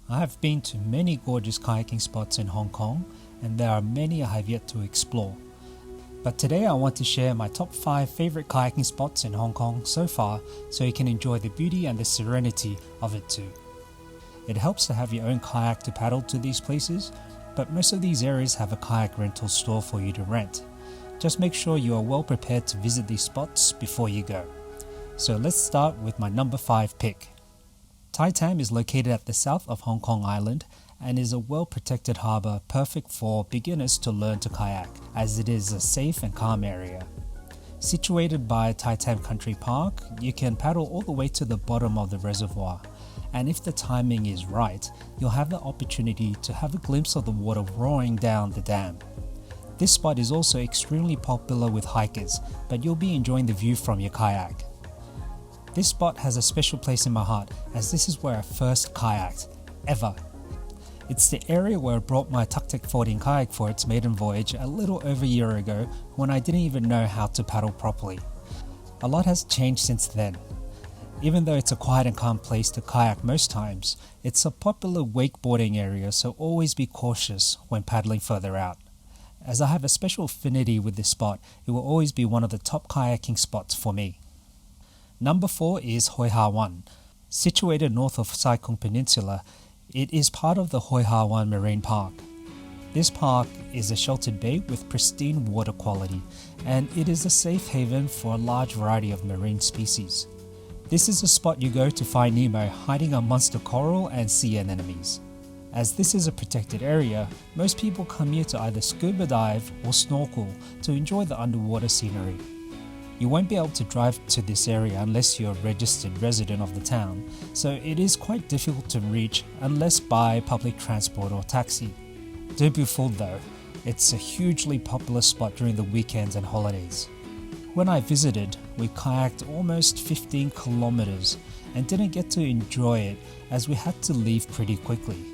I have been to many gorgeous kayaking spots in Hong Kong, and there are many I have yet to explore. But today I want to share my top 5 favorite kayaking spots in Hong Kong so far, so you can enjoy the beauty and the serenity of it too. It helps to have your own kayak to paddle to these places, but most of these areas have a kayak rental store for you to rent. Just make sure you are well prepared to visit these spots before you go. So let's start with my number 5 pick. Tai Tam is located at the south of Hong Kong Island and is a well-protected harbour perfect for beginners to learn to kayak, as it is a safe and calm area. Situated by Tai Tam Country Park, you can paddle all the way to the bottom of the reservoir, and if the timing is right, you'll have the opportunity to have a glimpse of the water roaring down the dam. This spot is also extremely popular with hikers, but you'll be enjoying the view from your kayak. This spot has a special place in my heart, as this is where I first kayaked, ever. It's the area where I brought my Tucktec 14 kayak for its maiden voyage a little over a year ago, when I didn't even know how to paddle properly. A lot has changed since then. Even though it's a quiet and calm place to kayak most times, it's a popular wakeboarding area, so always be cautious when paddling further out. As I have a special affinity with this spot, it will always be one of the top kayaking spots for me. Number 4 is Hoi Ha Wan. Situated north of Sai Kung Peninsula, it is part of the Hoi Ha Wan Marine Park. This park is a sheltered bay with pristine water quality, and it is a safe haven for a large variety of marine species. This is a spot you go to find Nemo hiding amongst the coral and sea anemones. As this is a protected area, most people come here to either scuba dive or snorkel to enjoy the underwater scenery. You won't be able to drive to this area unless you're a registered resident of the town, so it is quite difficult to reach unless by public transport or taxi. Don't be fooled though, it's a hugely popular spot during the weekends and holidays. When I visited, we kayaked almost 15 kilometers and didn't get to enjoy it as we had to leave pretty quickly.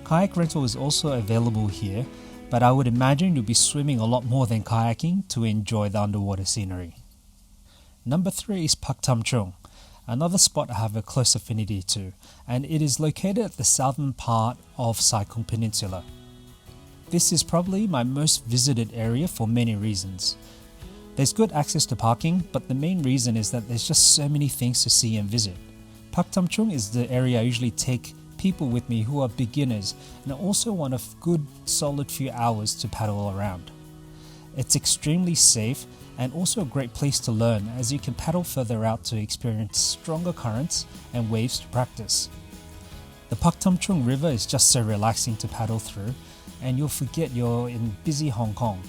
Kayak rental is also available here, but I would imagine you'll be swimming a lot more than kayaking to enjoy the underwater scenery. Number 3 is Pak Tam Chung, another spot I have a close affinity to, and it is located at the southern part of Sai Kung Peninsula. This is probably my most visited area for many reasons. There's good access to parking, but the main reason is that there's just so many things to see and visit. Pak Tam Chung is the area I usually take people with me who are beginners and also want a good solid few hours to paddle around. It's extremely safe and also a great place to learn, as you can paddle further out to experience stronger currents and waves to practice. The Pak Tam Chung River is just so relaxing to paddle through, and you'll forget you're in busy Hong Kong.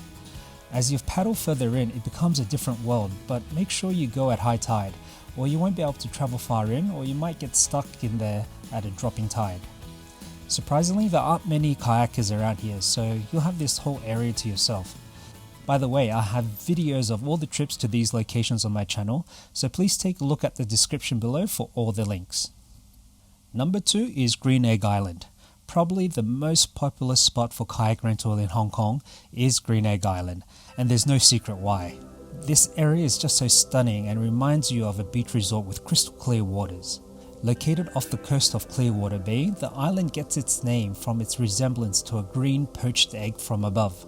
As you paddle further in, it becomes a different world, but make sure you go at high tide, or you won't be able to travel far in, or you might get stuck in there at a dropping tide. Surprisingly, there aren't many kayakers around here, so you'll have this whole area to yourself. By the way, I have videos of all the trips to these locations on my channel, so please take a look at the description below for all the links. Number 2 is Green Egg Island. Probably the most popular spot for kayak rental in Hong Kong is Green Egg Island, and there's no secret why. This area is just so stunning and reminds you of a beach resort with crystal clear waters. Located off the coast of Clearwater Bay, the island gets its name from its resemblance to a green poached egg from above.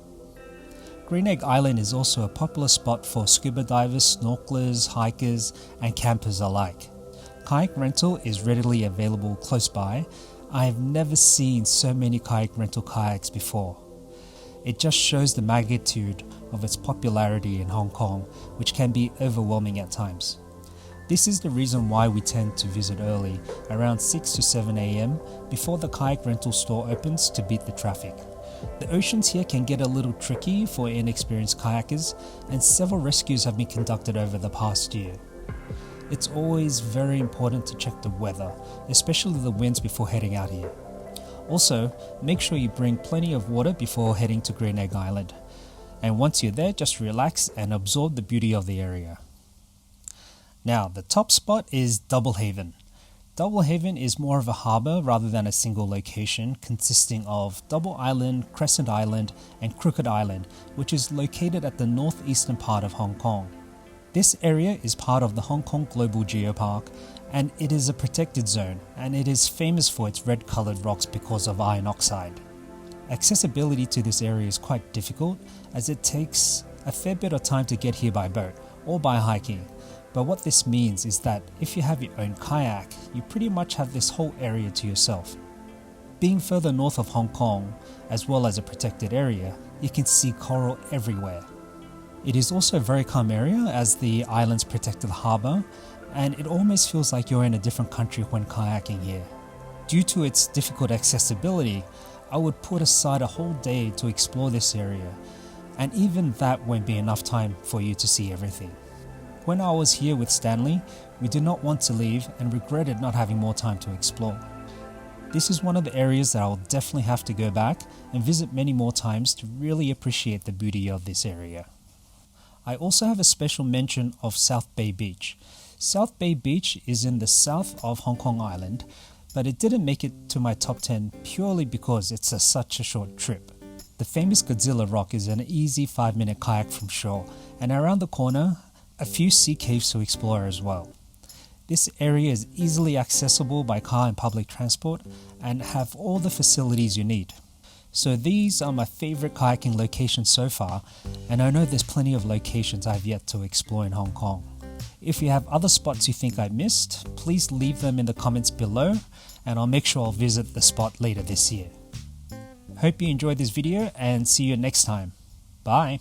Green Egg Island is also a popular spot for scuba divers, snorkelers, hikers, and campers alike. Kayak rental is readily available close by. I have never seen so many kayak rental kayaks before. It just shows the magnitude of its popularity in Hong Kong, which can be overwhelming at times. This is the reason why we tend to visit early, around 6 to 7 AM, before the kayak rental store opens to beat the traffic. The oceans here can get a little tricky for inexperienced kayakers, and several rescues have been conducted over the past year. It's always very important to check the weather, especially the winds, before heading out here. Also, make sure you bring plenty of water before heading to Green Egg Island. And once you're there, just relax and absorb the beauty of the area. Now, the top spot is Double Haven. Double Haven is more of a harbour rather than a single location, consisting of Double Island, Crescent Island, and Crooked Island, which is located at the northeastern part of Hong Kong. This area is part of the Hong Kong Global Geopark and it is a protected zone, and it is famous for its red coloured rocks because of iron oxide. Accessibility to this area is quite difficult, as it takes a fair bit of time to get here by boat or by hiking, but what this means is that if you have your own kayak, you pretty much have this whole area to yourself. Being further north of Hong Kong, as well as a protected area, you can see coral everywhere. It is also a very calm area as the island's protected harbour, and it almost feels like you're in a different country when kayaking here. Due to its difficult accessibility, I would put aside a whole day to explore this area, and even that won't be enough time for you to see everything. When I was here with Stanley, we did not want to leave and regretted not having more time to explore. This is one of the areas that I'll definitely have to go back and visit many more times to really appreciate the beauty of this area. I also have a special mention of South Bay Beach. South Bay Beach is in the south of Hong Kong Island, but it didn't make it to my top 10 purely because it's such a short trip. The famous Godzilla Rock is an easy 5-minute kayak from shore, and around the corner, a few sea caves to explore as well. This area is easily accessible by car and public transport and have all the facilities you need. So these are my favorite kayaking locations so far, and I know there's plenty of locations I've yet to explore in Hong Kong. If you have other spots you think I missed, please leave them in the comments below, and I'll make sure I'll visit the spot later this year. Hope you enjoyed this video and see you next time. Bye!